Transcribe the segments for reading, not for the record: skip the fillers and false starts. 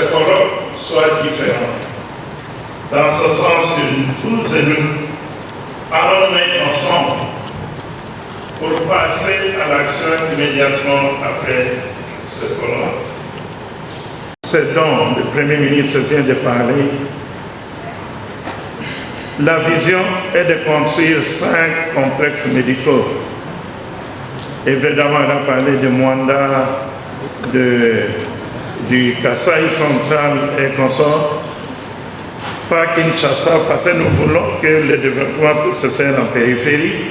forum soit différent. Dans ce sens que vous et nous allons mettre ensemble pour passer à l'action immédiatement après ce forum. C'est dont le Premier ministre vient de parler. La vision est de construire 5 complexes médicaux. Évidemment, on a parlé de Mwanda, du Kasaï central et consort, pas Kinshasa, parce que nous voulons que le développement puisse se faire en périphérie.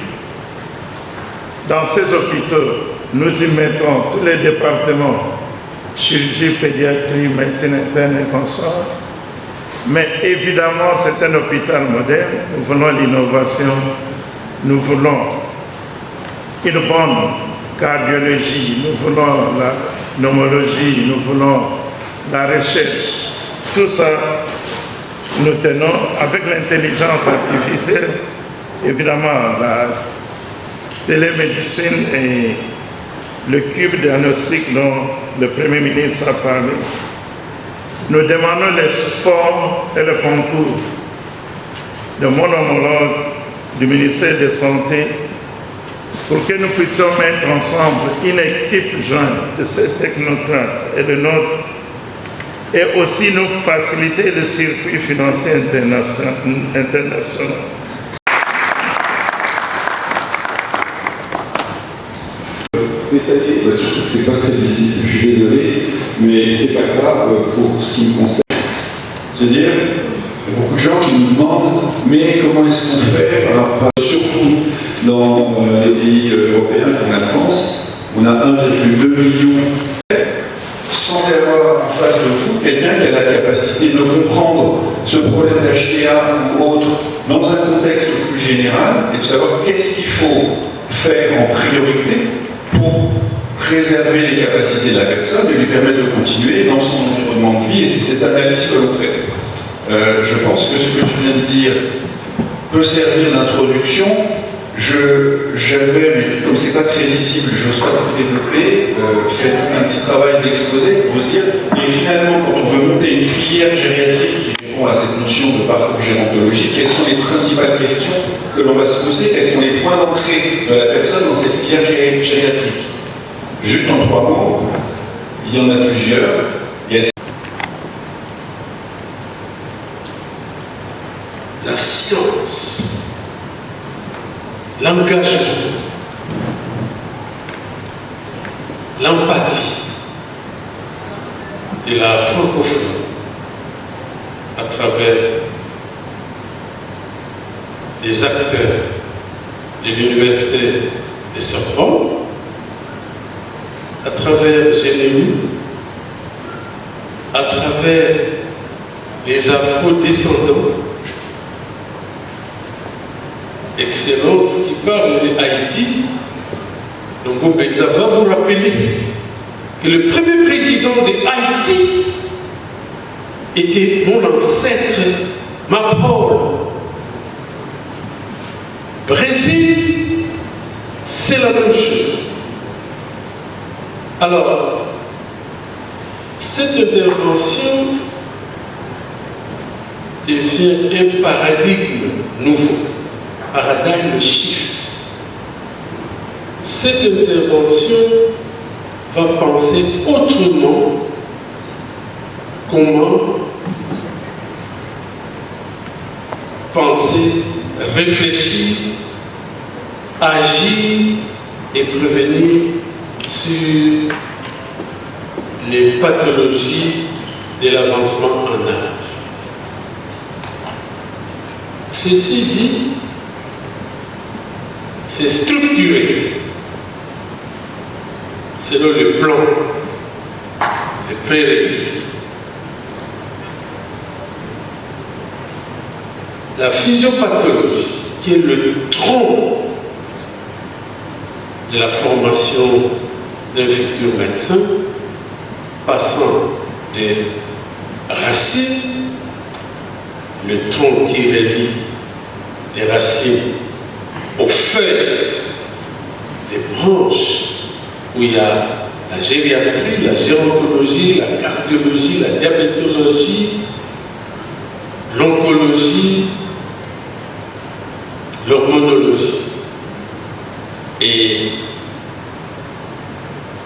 Dans ces hôpitaux, nous y mettons tous les départements, chirurgie, pédiatrie, médecine interne et consort. Mais évidemment, c'est un hôpital moderne. Nous voulons l'innovation, nous voulons une bonne cardiologie, nous voulons la pneumologie, nous voulons la recherche. Tout ça, nous tenons avec l'intelligence artificielle, évidemment la télémédecine et le cube diagnostic dont le Premier ministre a parlé. Nous demandons l'effort et le concours de mon homologue du ministère de la Santé pour que nous puissions mettre ensemble une équipe jointe de ces technocrates et de notre, et aussi nous faciliter le circuit financier international. C'est pas très difficile, je suis désolé, mais c'est pas grave pour ce qui me concerne. C'est-à-dire, il y a beaucoup de gens qui nous demandent, mais comment est-ce qu'on fait, surtout dans les pays européens comme la France, on a 1,2 million, sans avoir en face de vous quelqu'un qui a la capacité de comprendre ce problème d'HTA ou autre dans un contexte plus général et de savoir qu'est-ce qu'il faut faire en priorité pour préserver les capacités de la personne et lui permettre de continuer dans son environnement de vie, et c'est cette analyse que l'on fait. Je pense que ce que je viens de dire peut servir d'introduction. J'avais, mais comme c'est pas très visible, j'ose pas tout développer, fait un petit travail d'exposé pour se dire, et finalement, quand on veut monter une filière gériatrique qui répond à cette notion de parcours gérontologique, quelles sont les principales questions que l'on va se poser, quels sont les points d'entrée de la personne dans cette filière gériatrique? Juste en 3 mots, il y en a plusieurs. La science, l'engagement, l'empathie de la francophonie à travers les acteurs de l'université de Sorbonne, à travers GNU, à travers les afro-descendants, Excellence qui parle de Haïti. Donc, ça va vous rappeler que le premier président de Haïti était mon ancêtre, Mapol. Brésil, c'est la même chose. Alors, cette intervention devient un paradigme nouveau, paradigme shift. Cette intervention va penser autrement comment penser, réfléchir, agir et prévenir sur les pathologies de l'avancement en âge. Ceci dit, c'est structuré selon le plan, le prérequis. La physiopathologie, qui est le tronc de la formation d'un futur médecin, passant des racines, le tronc qui relie les racines aux feuilles, les branches, où il y a la gériatrie, la gérontologie, la cardiologie, la diabétologie, l'oncologie, l'hormonologie. Et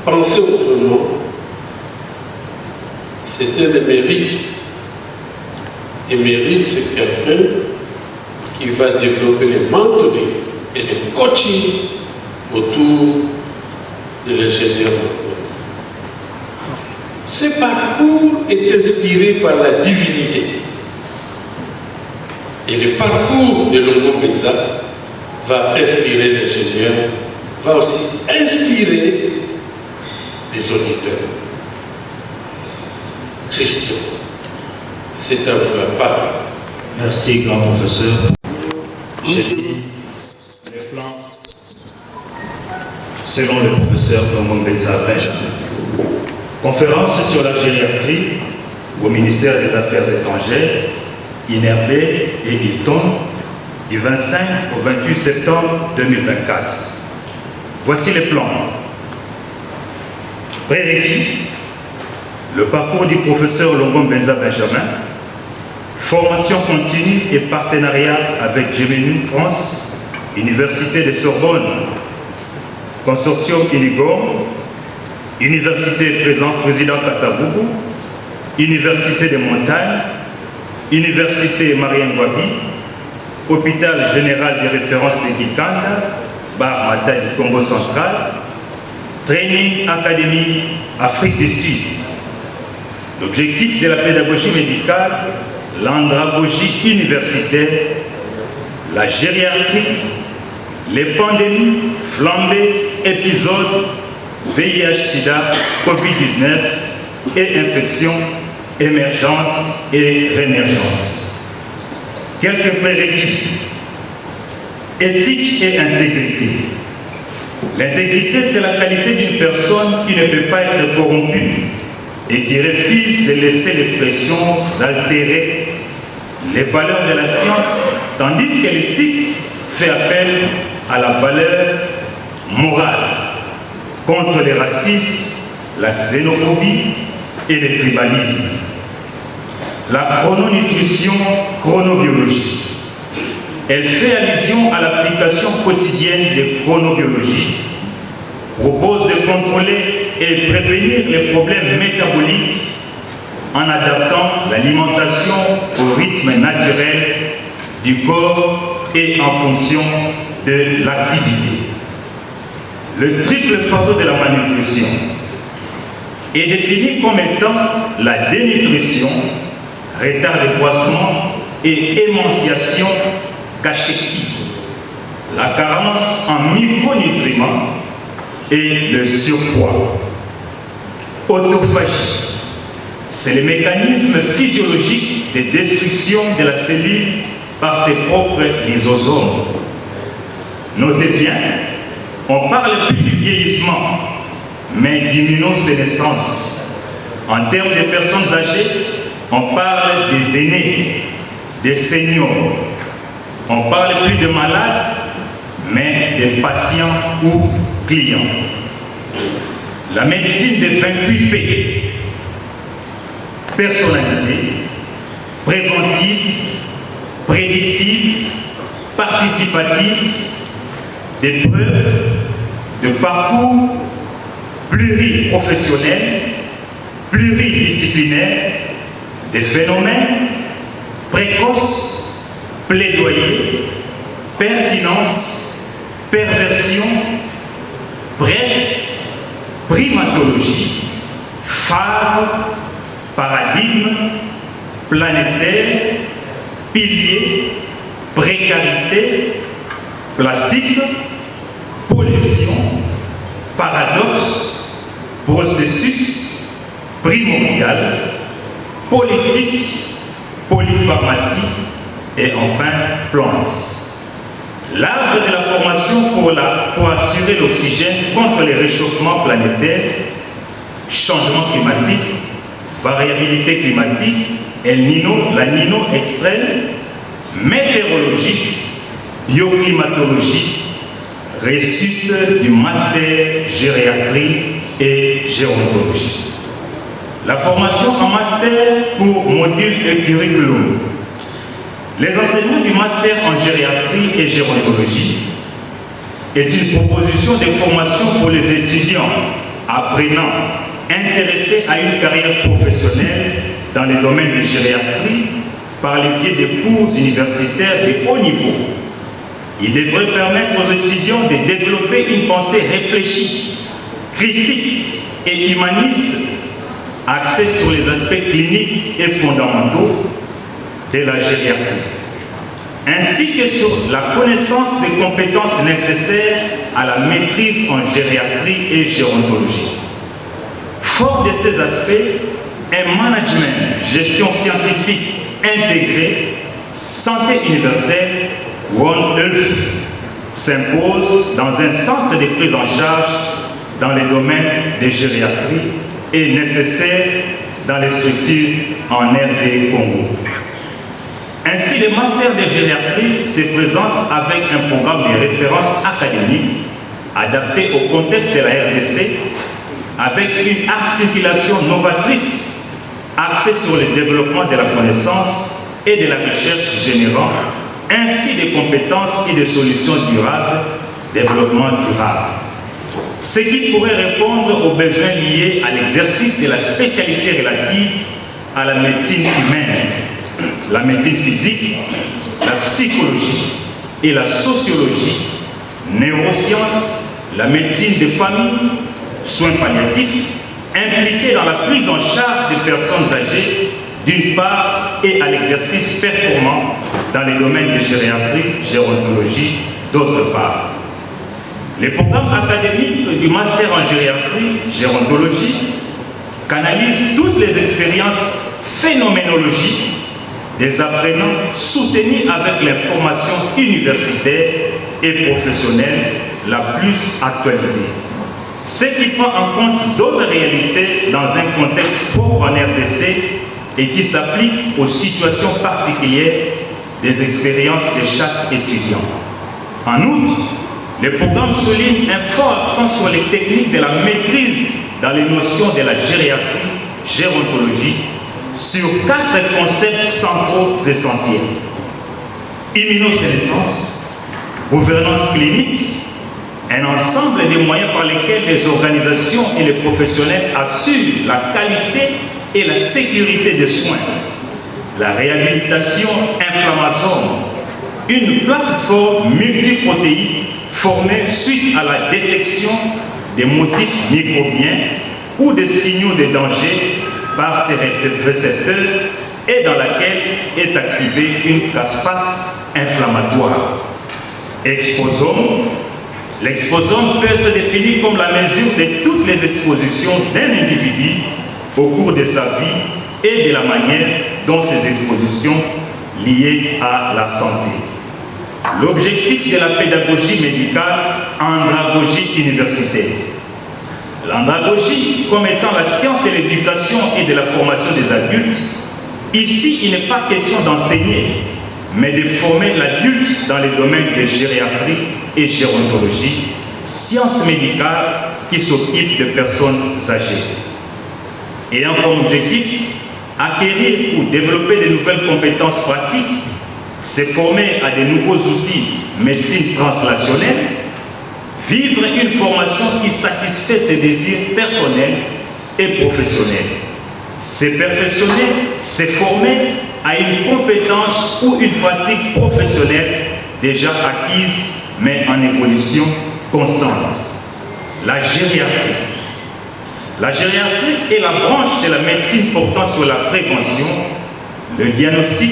penser autrement, c'était le mérite. Et mérite, c'est quelqu'un qui va développer le mentoring et le coaching autour de l'ingénieur mentor. Ce parcours est inspiré par la divinité. Et le parcours de Longo Mbenza va inspirer l'ingénieur, va aussi inspirer les auditeurs. Christian, c'est à vous la parole. Merci, grand professeur. J'ai dit les plans selon le professeur Longo Mbenza Benjamin. Conférence sur la gériatrie au ministère des Affaires étrangères, INRB et Hilton, du 25 au 28 septembre 2024. Voici les plans. Prérequis, le parcours du professeur Longo Mbenza Benjamin, formation continue et partenariat avec Gemini France, Université de Sorbonne, Consortium Unigor, Université Président Kasavubu, Université des Montagnes, Université Marien Ngouabi, Hôpital Général de Référence de Kikanda, Bar Mata du Congo Central, Training Academy Afrique du Sud. L'objectif de la pédagogie médicale, l'andragogie universitaire, la gériatrie, les pandémies, flambées, épisodes, VIH-Sida, Covid-19 et infections émergentes et réémergentes. Quelques prérequis. Éthique et intégrité. L'intégrité, c'est la qualité d'une personne qui ne peut pas être corrompue et qui refuse de laisser les pressions altérer les valeurs de la science, tandis que l'éthique fait appel à la valeur morale contre les racismes, la xénophobie et le tribalisme. La chrononutrition, chronobiologie. Elle fait allusion à l'application quotidienne des chronobiologies, propose de contrôler et prévenir les problèmes métaboliques en adaptant l'alimentation au rythme naturel du corps et en fonction de l'activité. Le triple fardeau de la malnutrition est défini comme étant la dénutrition, retard de croissement et émanciation cachexie, la carence en micronutriments et le surpoids. Autophagie, c'est le mécanisme physiologique de destruction de la cellule par ses propres lysosomes. Notez bien, on parle plus du vieillissement, mais d'immunosénescence. En termes de personnes âgées, on parle des aînés, des seniors. On parle plus de malades, mais des patients ou clients. La médecine des 28 P, personnalisée, préventive, prédictive, participative, des preuves de parcours pluriprofessionnels, pluridisciplinaires, des phénomènes précoces, plaidoyer, pertinence, perversion, presse, primatologie, phare, paradigme, planétaire, pilier, précarité, plastique, pollution, paradoxe, processus, primordial, politique, polypharmacie et enfin plantes. L'arbre de la formation pour assurer l'oxygène contre les réchauffements planétaires, changement climatique, variabilité climatique, El Nino, la Nino extrême, météorologie, bioclimatologie, réussite du master gériatrie et gérontologie. La formation en master pour module et curriculum. Les enseignements du master en gériatrie et gérontologie est une proposition de formation pour les étudiants apprenants intéressés à une carrière professionnelle dans les domaines de gériatrie par le biais des cours universitaires de haut niveau. Il devrait permettre aux étudiants de développer une pensée réfléchie, critique et humaniste axée sur les aspects cliniques et fondamentaux de la gériatrie, ainsi que sur la connaissance des compétences nécessaires à la maîtrise en gériatrie et gérontologie. Fort de ces aspects, un management, gestion scientifique intégrée, santé universelle, One Health, s'impose dans un centre de prise en charge dans les domaines de gériatrie et nécessaire dans les structures en RD Congo. Ainsi, le master de gériatrie se présente avec un programme de référence académique adapté au contexte de la RDC, avec une articulation novatrice axée sur le développement de la connaissance et de la recherche générant ainsi des compétences et des solutions durables, développement durable. Ce qui pourrait répondre aux besoins liés à l'exercice de la spécialité relative à la médecine humaine, la médecine physique, la psychologie et la sociologie, neurosciences, la médecine des familles, soins palliatifs, impliqués dans la prise en charge des personnes âgées, d'une part, et à l'exercice performant dans les domaines de gériatrie, gérontologie, d'autre part. Les programmes académiques du master en gériatrie, gérontologie, canalisent toutes les expériences phénoménologiques des apprenants soutenus avec l'information universitaire et professionnelle la plus actualisée. Ce qui prend en compte d'autres réalités dans un contexte propre en RDC et qui s'applique aux situations particulières des expériences de chaque étudiant. En outre, le programme souligne un fort accent sur les techniques de la maîtrise dans les notions de la gériatrie, gérontologie, sur 4 concepts centraux essentiels. Immunosénescence, gouvernance clinique, un ensemble des moyens par lesquels les organisations et les professionnels assurent la qualité et la sécurité des soins, la réhabilitation inflammasome, une plateforme multiprotéique formée suite à la détection des motifs microbiens ou des signaux de danger par ces récepteurs et dans laquelle est activée une caspase inflammatoire. Exposome. L'exposome peut être défini comme la mesure de toutes les expositions d'un individu au cours de sa vie et de la manière dont ces expositions liées à la santé. L'objectif de la pédagogie médicale, andragogie universitaire. L'andragogie comme étant la science de l'éducation et de la formation des adultes, ici il n'est pas question d'enseigner, mais de former l'adulte dans les domaines de gériatrie et gérontologie, science médicale qui s'occupe de personnes âgées. Ayant comme objectif acquérir ou développer de nouvelles compétences pratiques, se former à de nouveaux outils médecine translationnelle, vivre une formation qui satisfait ses désirs personnels et professionnels, se perfectionner, se former à une compétence ou une pratique professionnelle déjà acquise mais en évolution constante. La gériatrie. La gériatrie est la branche de la médecine portant sur la prévention, le diagnostic,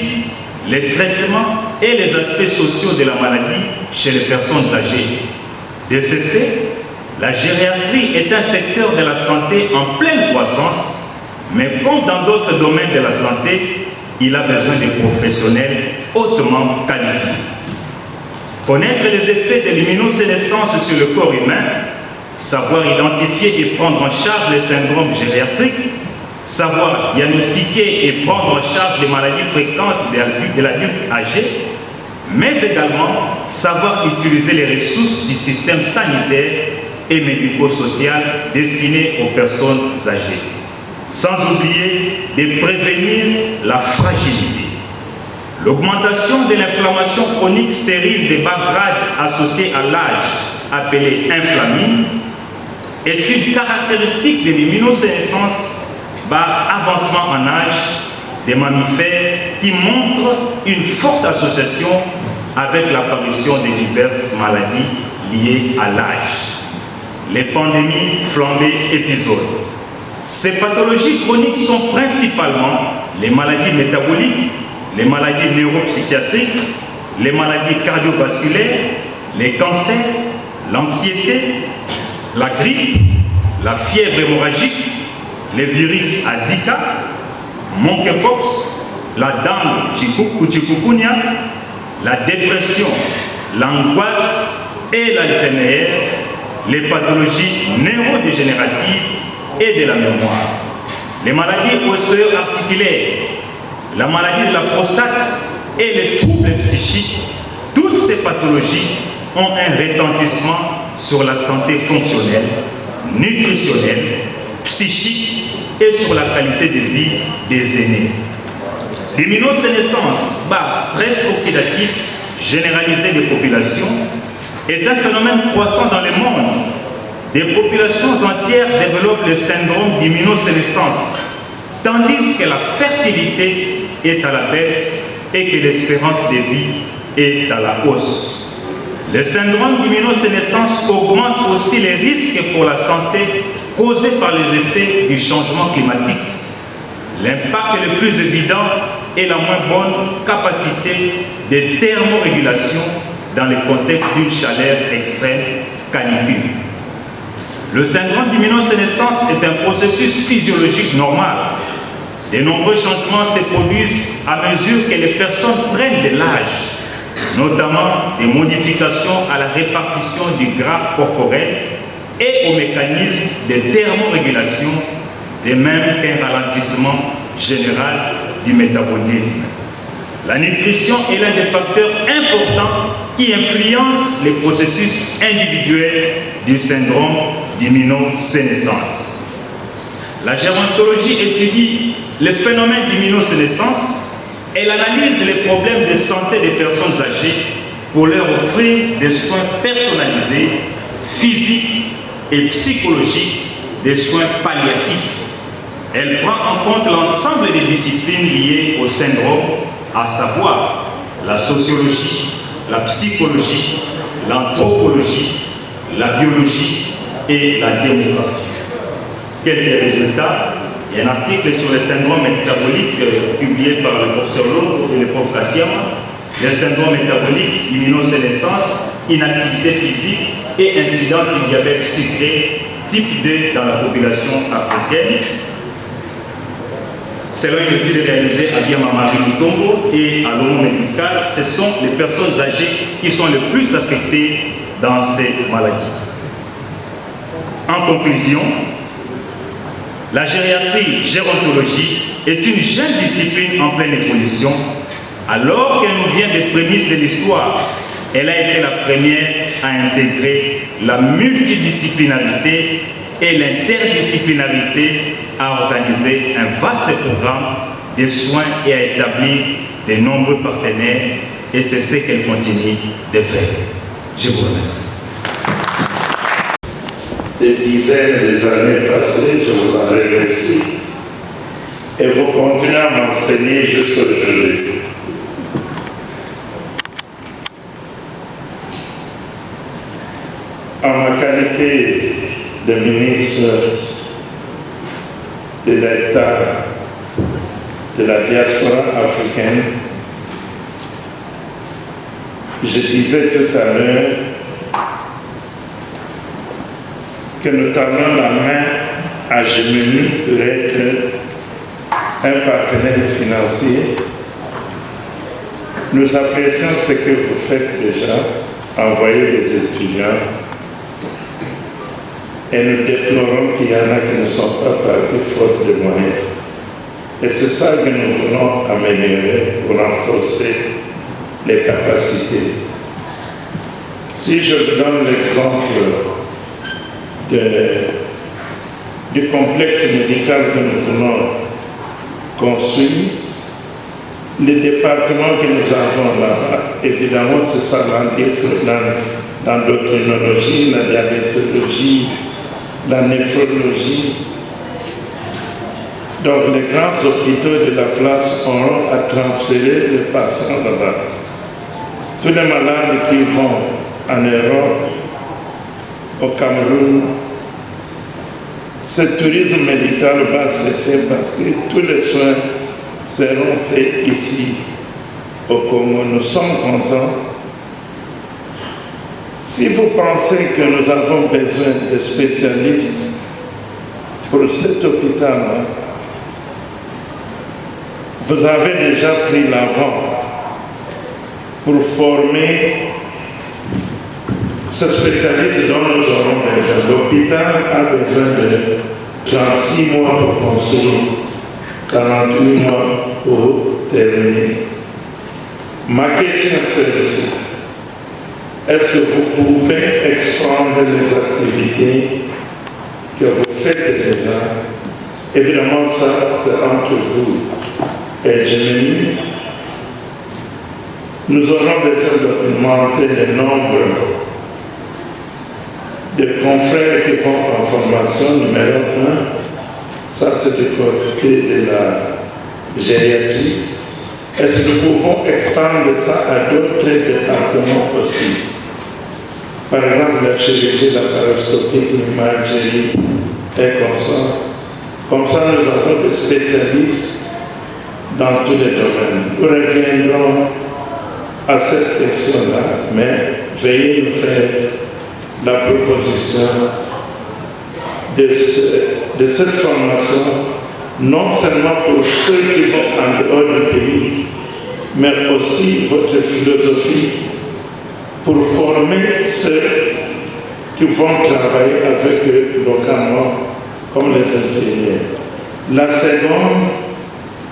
les traitements et les aspects sociaux de la maladie chez les personnes âgées. De ce fait, la gériatrie est un secteur de la santé en pleine croissance, mais comme dans d'autres domaines de la santé, il a besoin de professionnels hautement qualifiés. Connaître les effets de l'immunosénescence sur le corps humain, savoir identifier et prendre en charge les syndromes gériatriques, savoir diagnostiquer et prendre en charge les maladies fréquentes de l'adulte âgé, mais également savoir utiliser les ressources du système sanitaire et médico-social destinés aux personnes âgées. Sans oublier de prévenir la fragilité. L'augmentation de l'inflammation chronique stérile de bas grade associée à l'âge, appelée inflammie, est une caractéristique de l'immunosénescence par avancement en âge des mammifères qui montre une forte association avec l'apparition de diverses maladies liées à l'âge. Les pandémies, flambées, épisodes. Ces pathologies chroniques sont principalement les maladies métaboliques, les maladies neuropsychiatriques, les maladies cardiovasculaires, les cancers, l'anxiété, la grippe, la fièvre hémorragique, les virus à Zika, monkeypox, la dengue chikungunya, la dépression, l'angoisse et l'Alzheimer, les pathologies neurodégénératives et de la mémoire, les maladies ostéo-articulaires, la maladie de la prostate et les troubles psychiques. Toutes ces pathologies ont un retentissement sur la santé fonctionnelle, nutritionnelle, psychique et sur la qualité de vie des aînés. L'immunosénescence par stress oxydatif généralisé des populations est un phénomène croissant dans le monde. Des populations entières développent le syndrome d'immunosénescence, tandis que la fertilité est à la baisse et que l'espérance de vie est à la hausse. Le syndrome d'immunosénescence augmente aussi les risques pour la santé causés par les effets du changement climatique. L'impact le plus évident est la moins bonne capacité de thermorégulation dans le contexte d'une chaleur extrême canicule. Le syndrome d'immunosénescence est un processus physiologique normal. De nombreux changements se produisent à mesure que les personnes prennent de l'âge, notamment des modifications à la répartition du gras corporel et au mécanisme de thermorégulation, de même qu'un ralentissement général du métabolisme. La nutrition est l'un des facteurs importants qui influencent les processus individuels du syndrome d'immunosénescence. La gérontologie étudie les phénomènes d'immunosénescence. Elle analyse les problèmes de santé des personnes âgées pour leur offrir des soins personnalisés, physiques et psychologiques, des soins palliatifs. Elle prend en compte l'ensemble des disciplines liées au syndrome, à savoir la sociologie, la psychologie, l'anthropologie, la biologie et la démographie. Quelques résultats. Il y a un article sur le syndrome métabolique publié par le professeur Longo et le prof Kassiama. Le syndrome métabolique, immunosénescence, inactivité physique et incidence du diabète sucré type 2 dans la population africaine. Selon une étude réalisée à Biamamari Mutombo et à l'ONU médical, ce sont les personnes âgées qui sont les plus affectées dans ces maladies. En conclusion, la gérontologie est une jeune discipline en pleine évolution. Alors qu'elle nous vient des prémices de l'histoire, elle a été la première à intégrer la multidisciplinarité et l'interdisciplinarité, à organiser un vaste programme de soins et à établir de nombreux partenaires. Et c'est ce qu'elle continue de faire. Je vous remercie. Des dizaines d'années passées, je vous en remercie. Et vous continuez à m'enseigner jusqu'à aujourd'hui. En ma qualité de ministre de l'État de la diaspora africaine, je disais tout à l'heure que nous tendons la main à Gemini pour être un partenaire financier. Nous apprécions ce que vous faites déjà, envoyer des étudiants, et nous déplorons qu'il y en a qui ne sont pas partis faute de moyens. Et c'est ça que nous voulons améliorer pour renforcer les capacités. Si je vous donne l'exemple du complexe médical que nous voulons construire, les départements que nous avons là, évidemment, c'est ça l'endocrinologie, la diabétologie, la néphrologie. Donc les grands hôpitaux de la place auront à transférer les patients là-bas. Tous les malades qui vont en Europe, au Cameroun, ce tourisme médical va cesser parce que tous les soins seront faits ici, au Congo. Nous sommes contents. Si vous pensez que nous avons besoin de spécialistes pour cet hôpital-là, vous avez déjà pris l'avant pour former ce spécialiste dont nous aurons besoin. L'hôpital a besoin de 36 mois pour construire, 48 mois pour terminer. Ma question c'est celle-ci. Est-ce que vous pouvez expandre les activités que vous faites déjà? Évidemment, ça, c'est entre vous et Gemini. Nous aurons besoin d'augmenter le nombre de confrères qui vont en formation. Numéro 1, ça c'est du côté de la gériatrie. Est-ce que nous pouvons expandre ça à d'autres départements aussi? Par exemple, la chirurgie laparoscopique, l'imagerie et comme ça, nous avons des spécialistes dans tous les domaines. Nous reviendrons à cette question-là, mais veuillez nous faire la proposition de cette formation, non seulement pour ceux qui vont en dehors du pays, mais aussi votre philosophie pour former ceux qui vont travailler avec eux localement, comme les infirmiers. La seconde,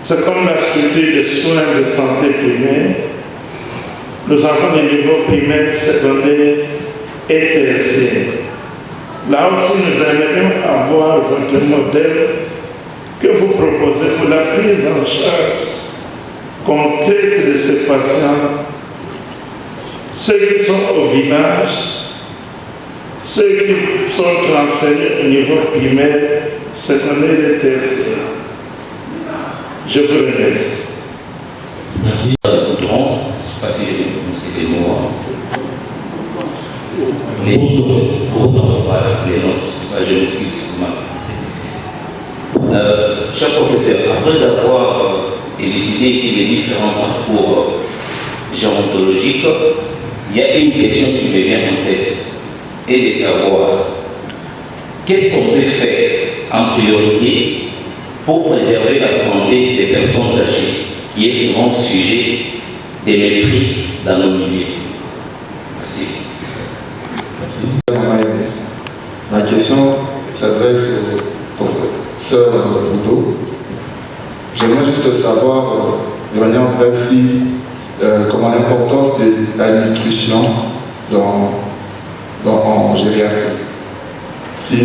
c'est comme la structure des soins de santé primaire. Nous avons des niveaux primaires, secondaires et tertiaires. Là aussi, nous aimerions avoir votre modèle que vous proposez pour la prise en charge concrète de ces patients, ceux qui sont au village, ceux qui sont transférés au niveau primaire, secondaire et tertiaire. Je vous remercie. Merci. Je ne sais pas si j'ai prononcé les mots. Les noms, je m'excuse. Cher professeur, après avoir élucidé ici les différents parcours gérontologiques, il y a une question qui me vient en tête, et de savoir qu'est-ce qu'on peut faire en priorité pour préserver la santé des personnes âgées, qui est souvent sujet des mépris dans nos milieux. Merci. Ma question s'adresse au professeur Boudot. J'aimerais juste savoir, de manière brève, comment l'importance de la nutrition en gériatrie. Si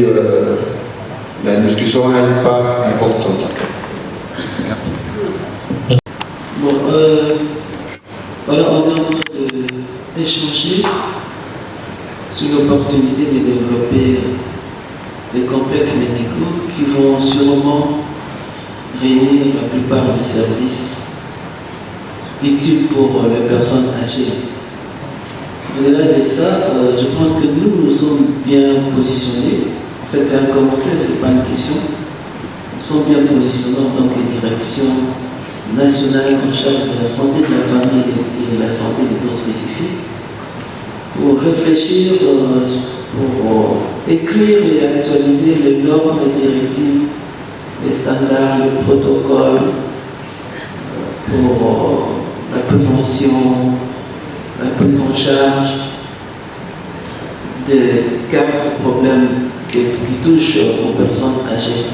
la nutrition a une part importante. Merci. Bon, voilà, on est en train d'échanger sur l'opportunité de développer des complexes médicaux qui vont sûrement réunir la plupart des services utiles pour les personnes âgées. Au-delà de ça, je pense que nous sommes bien positionnés. En fait, c'est un commentaire, ce n'est pas une question. Nous sommes bien positionnés en tant que direction nationale en charge de la santé de la famille et de la santé des corps spécifiques, pour réfléchir, pour écrire et actualiser les normes et directives, les standards, les protocoles pour la prévention, la prise en charge des cas de problèmes qui touchent aux personnes âgées.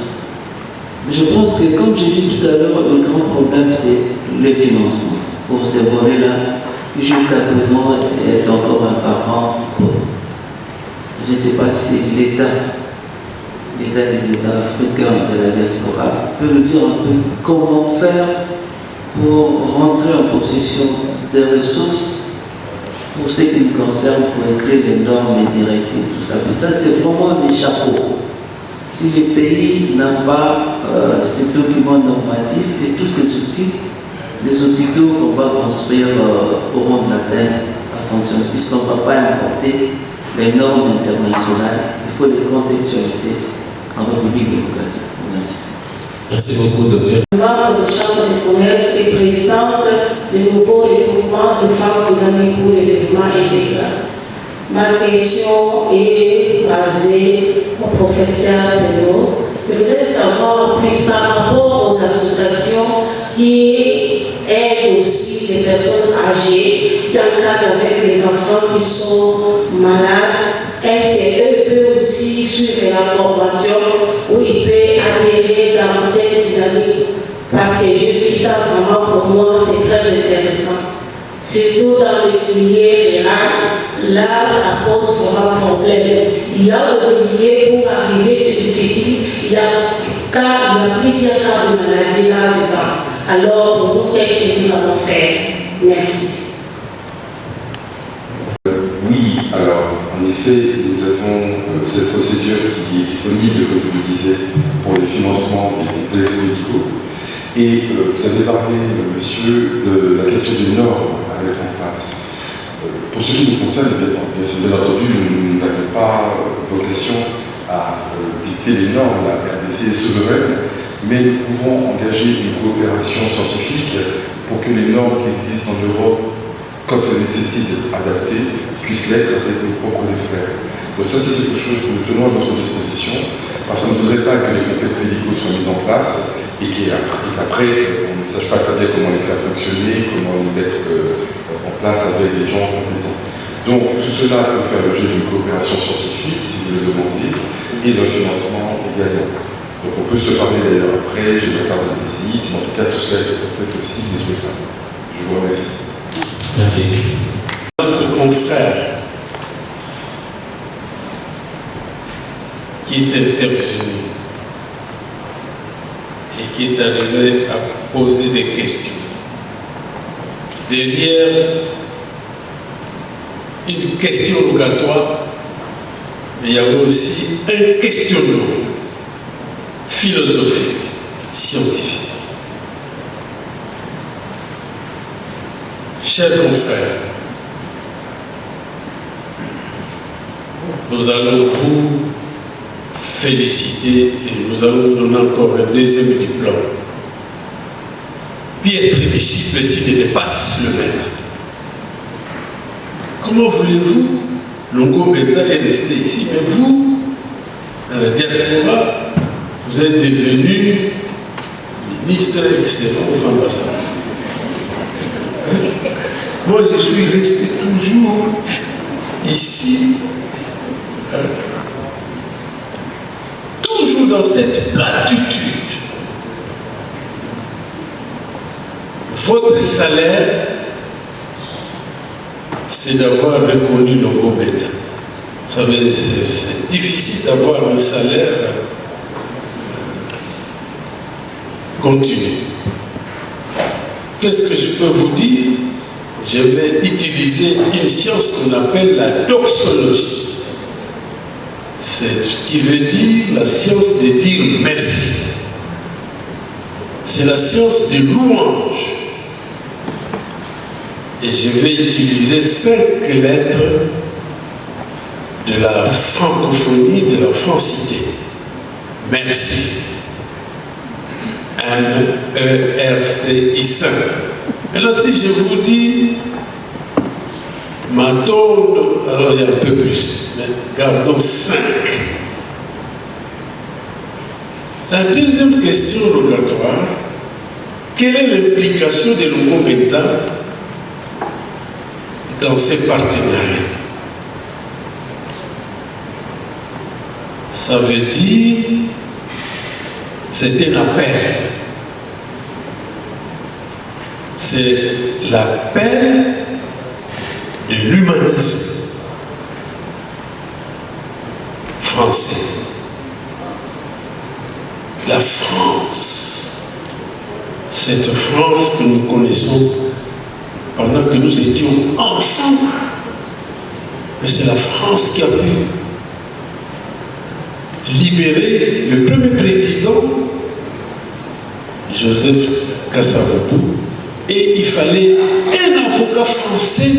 Mais je pense que, comme j'ai dit tout à l'heure, le grand problème, c'est le financement pour ces volets-là, qui jusqu'à présent est encore un parent. Je ne sais pas si l'État l'État des États africains de la diaspora, peut nous dire un peu comment faire pour rentrer en possession des ressources pour ce qui nous concerne, pour écrire les normes et directives, tout ça. Et ça, c'est vraiment les chapeaux. Si le pays n'a pas ces documents normatifs et tous ces outils, les hôpitaux qu'on va construire auront de la peine à fonctionner, puisqu'on ne va pas importer les normes internationales. Il faut les contextualiser en République démocratique. Merci. Merci beaucoup, docteur. Membre de Chambre de commerce et présidente du nouveau regroupement de femmes dynamiques pour le développement intégral. Ma question est basée au professeur Pedro. Je voudrais savoir plus par rapport aux associations qui aident aussi les personnes âgées dans le cadre avec les enfants qui sont malades. Est-ce qu'eux peuvent aussi suivre la formation où ils peuvent adhérer dans cette dynamique? Parce que je vis ça vraiment pour moi, c'est très intéressant. Surtout dans le milieu rural, là, ça pose vraiment problème. Il y a le milieu pour arriver, c'est difficile. Il y a plusieurs cas de maladies là-dedans. Alors, nous, qu'est-ce que nous allons faire? Merci. Oui, alors en effet, nous avons cette procédure qui est disponible, comme je le disais, pour le financement des complexes médicaux. Et vous avez parlé, monsieur, de la question des normes à mettre en place. Pour ce qui nous concerne, bien sûr, entendu, nous n'avons pas vocation à dicter les normes, la RDC est souveraine, mais nous pouvons engager une coopération scientifique pour que les normes qui existent en Europe, quand elles nécessitent d'être adaptées, puissent l'être avec nos propres experts. Donc ça, c'est quelque chose que nous tenons à votre disposition, parce qu'on ne voudrait pas que les complexes médicaux soient mis en place et qu'après, on ne sache pas très bien comment les faire fonctionner, comment les mettre en place avec des gens compétents. Donc tout cela peut faire l'objet d'une coopération scientifique, si vous le demandez, et d'un financement également. Donc on peut se parler d'ailleurs après, j'ai la carte de visite, mais en tout cas tout cela peut être fait aussi nécessaire. Je vous remercie. Merci. Notre confrère qui est intervenu et qui est arrivé à poser des questions. Derrière une question rogatoire, mais il y avait aussi un questionnement philosophique, scientifique. Chers confrères, nous allons vous féliciter et nous allons vous donner encore un deuxième diplôme. Puis être disciple s'il dépasse le maître. Comment voulez-vous, Longo Beta est resté ici, mais vous, dans la diaspora, vous êtes devenu ministre, excellence, ambassadeur. Moi, je suis resté toujours ici, toujours dans cette platitude. Votre salaire, c'est d'avoir reconnu nos compétences. Vous savez, c'est difficile d'avoir un salaire continu. Qu'est-ce que je peux vous dire? Je vais utiliser une science qu'on appelle la doxologie. C'est ce qui veut dire la science de dire merci. C'est la science des louanges. Et je vais utiliser 5 lettres de la francophonie, de la francité. Merci. M-E-R-C-I-5. Maintenant, si je vous dis ma tôle, alors il y a un peu plus, mais gardons 5. La deuxième question rogatoire, quelle est l'implication de Longo Beta dans ces partenariats? Ça veut dire, c'est un appel. C'est l'appel de l'humanisme français. la France, cette France que nous connaissons pendant que nous étions enfants, mais c'est la France qui a pu libérer le premier président, Joseph Kasavubu, et il fallait un avocat français.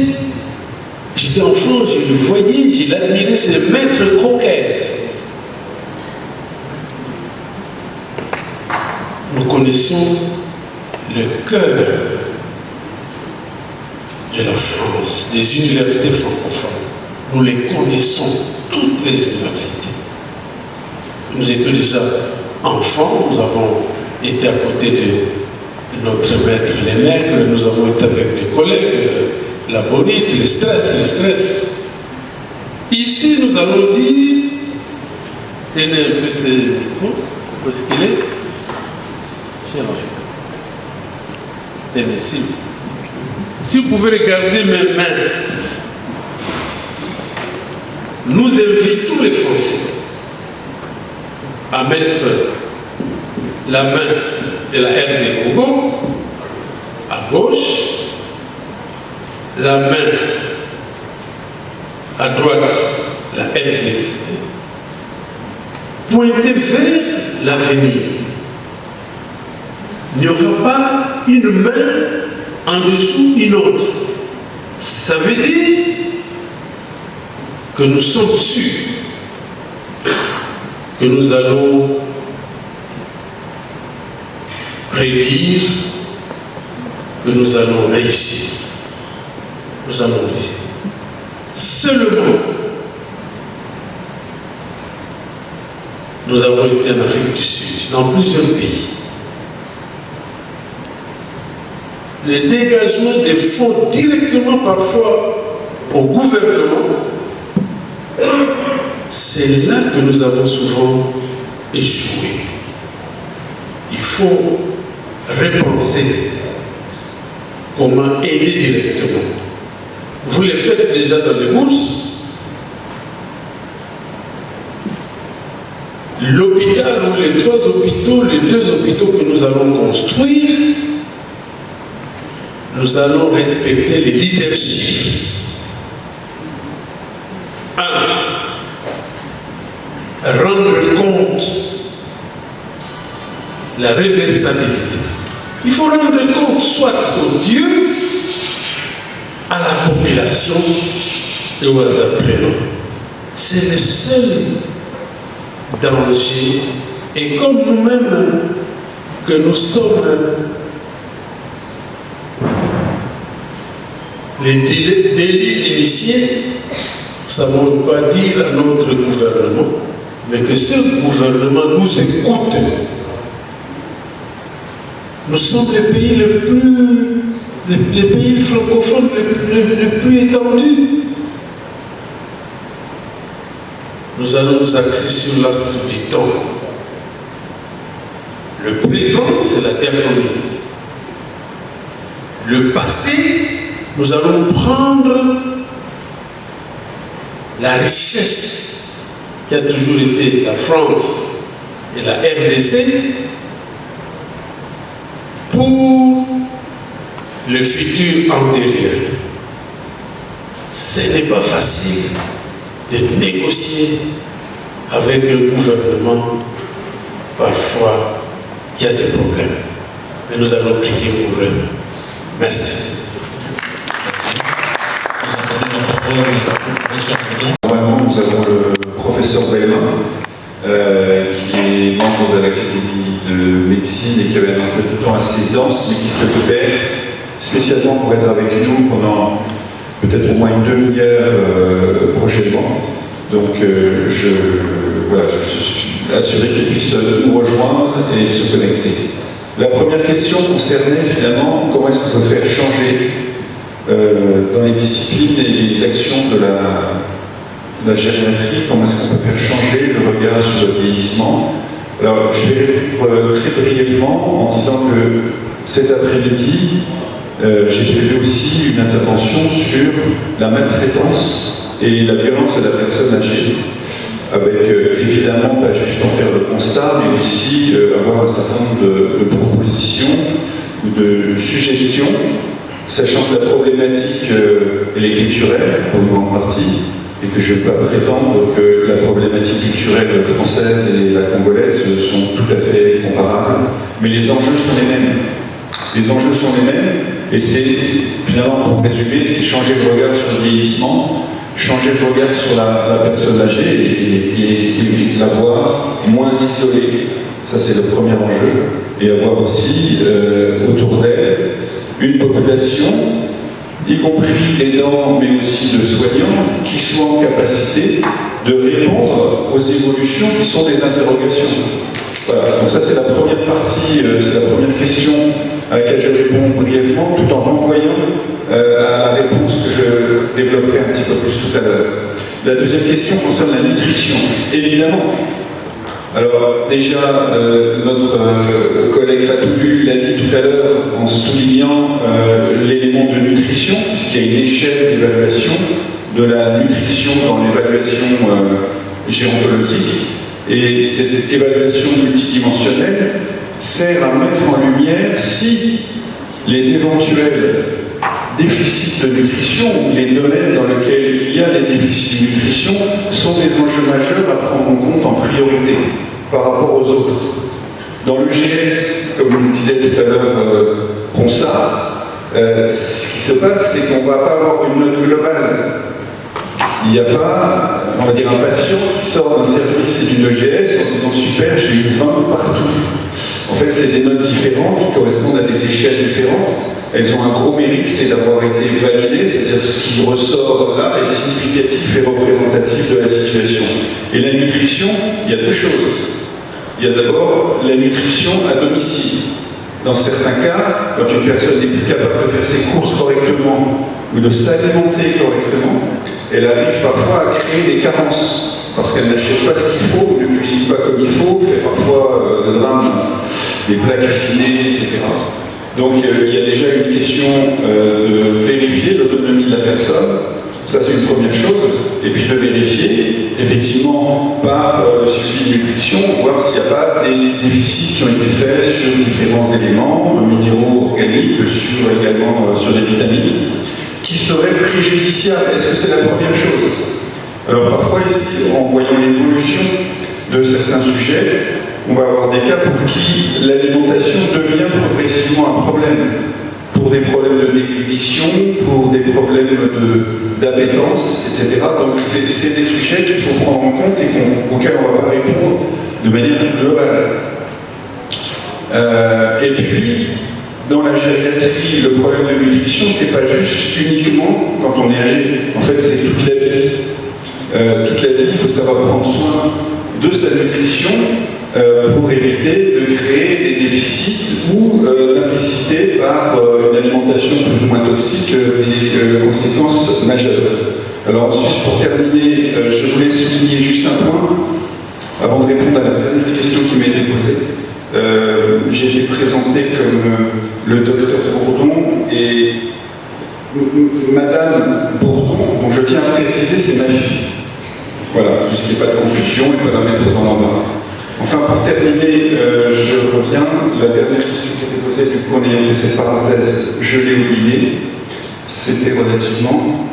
J'étais enfant, je le voyais, je l'admirais, c'est Maître Coquez. Nous connaissons le cœur de la France, des universités francophones. Nous les connaissons, toutes les universités. Nous étions déjà enfants, nous avons été à côté de notre maître les nègres, nous avons été avec des collègues, la bonite, le stress. Ici, nous allons dire, tenez un peu ce micro, où est-ce qu'il est? Tenez, si vous pouvez regarder mes mains, nous invitons les Français à mettre la main de la RD Congo à gauche, la main à droite, la RDC, pointée vers l'avenir. Il n'y aura pas une main en dessous une autre. Ça veut dire que nous sommes sûrs que nous allons prédire, que nous allons réussir. Nous allons réussir. Seulement, nous avons été en Afrique du Sud, dans plusieurs pays. Le dégagement des fonds directement parfois au gouvernement, c'est là que nous avons souvent échoué. Il faut repenser comment aider directement. Vous le faites déjà dans les bourses. L'hôpital ou les 3 hôpitaux, les 2 hôpitaux que nous allons construire, nous allons respecter les leaderships. 1. Rendre compte la réversibilité. Il faut rendre compte soit au Dieu, à la population et aux apprenants. C'est le seul danger. Et comme nous-mêmes, que nous sommes les délits d'initiés, nous ne savons pas dire à notre gouvernement, mais que ce gouvernement nous écoute. Nous sommes les pays francophones les plus étendus. Nous allons nous axer sur l'as du temps. Le présent, c'est la dernière minute. Le passé, nous allons prendre la richesse qui a toujours été la France et la RDC pour le futur antérieur. Ce n'est pas facile de négocier avec un gouvernement parfois qui a des problèmes. Mais nous allons prier pour eux. Merci. Normalement, nous avons le professeur Bellemin, qui est membre de l'Académie de médecine et qui avait un peu de temps assez dense, mais qui se libère spécialement pour être avec nous pendant peut-être au moins une demi-heure prochainement. Donc, je suis assuré qu'il puisse nous rejoindre et se connecter. La première question concernait finalement comment est-ce qu'on peut faire changer dans les disciplines et les actions de la gériatrie, comment est-ce qu'on peut faire changer le regard sur le vieillissement. Alors, je vais répondre très brièvement en disant que cet après-midi, j'ai prévu aussi une intervention sur la maltraitance et la violence de la personne âgée. avec évidemment pas juste en faire le constat, mais aussi avoir un certain nombre de propositions ou de suggestions, sachant que la problématique elle est culturelle pour une grande partie, et que je ne peux pas prétendre que la problématique culturelle française et la congolaise sont tout à fait comparables, mais les enjeux sont les mêmes. Les enjeux sont les mêmes, et c'est, finalement, pour résumer, c'est changer de regard sur le vieillissement, changer de regard sur la personne âgée et la voir moins isolée. Ça, c'est le premier enjeu. Et avoir aussi, autour d'elle, une population, y compris aidants, mais aussi de soignants, qui soient en capacité de répondre aux évolutions qui sont des interrogations. Voilà, donc ça c'est la première partie, c'est la première question à laquelle je réponds brièvement, tout en renvoyant à la réponse que je développerai un petit peu plus tout à l'heure. La deuxième question concerne la nutrition. Évidemment, alors déjà, notre collègue Fatoulu l'a dit tout à l'heure en soulignant l'élément de nutrition, puisqu'il y a une échelle d'évaluation de la nutrition dans l'évaluation gérontologique. Et cette évaluation multidimensionnelle sert à mettre en lumière si les éventuels déficits de nutrition ou les domaines dans lesquels il y a des déficits de nutrition sont des enjeux majeurs à prendre en compte en priorité par rapport aux autres. Dans l'EGS, comme vous le disiez tout à l'heure, Ronsard, ce qui se passe, c'est qu'on ne va pas avoir une note globale. Il n'y a pas, on va dire, un patient qui sort d'un service et d'une EGS en disant super, j'ai eu 20 partout. En fait, c'est des notes différentes qui correspondent à des échelles différentes. Elles ont un gros mérite, c'est d'avoir été validées, c'est-à-dire ce qui ressort là est significatif et représentatif de la situation. Et la nutrition, il y a deux choses. Il y a d'abord la nutrition à domicile. Dans certains cas, quand une personne n'est plus capable de faire ses courses correctement ou de s'alimenter correctement, elle arrive parfois à créer des carences parce qu'elle n'achète pas ce qu'il faut, ne cuisine pas comme il faut, fait parfois le drame des plats cuisinés, etc. Donc il y a déjà une question de vérifier l'autonomie de la personne, ça c'est une première chose, et puis de vérifier effectivement par le suivi de nutrition, voir s'il n'y a pas des déficits qui ont été faits sur différents éléments, minéraux, organiques, également sur des vitamines, qui seraient préjudiciables. Est-ce que c'est la première chose? Alors parfois ici, en voyant l'évolution de certains sujets, on va avoir des cas pour qui l'alimentation devient progressivement un problème, pour des problèmes de déglutition, pour des problèmes d'appétence, etc. Donc c'est des sujets qu'il faut prendre en compte et auxquels on ne va pas répondre de manière globale. Et puis, dans la gériatrie, le problème de nutrition, c'est pas juste uniquement quand on est âgé. En fait, c'est toute la vie. Toute la vie, il faut savoir prendre soin de sa nutrition pour éviter de créer des déficits ou d'impliciter par une alimentation plus ou moins toxique des conséquences majeures. Alors ensuite, pour terminer, je voulais souligner juste un point avant de répondre à la dernière question qui m'a été posée. J'ai été présenté comme le docteur Bourdon et Madame Bourdon, dont je tiens à préciser, c'est ma fille. Voilà, puisqu'il n'y a pas de confusion et pas la mettre dans l'embarras. Enfin, pour terminer, je reviens. La dernière question qui était posée, du coup, en ayant fait cette parenthèse, je l'ai oubliée. C'était relativement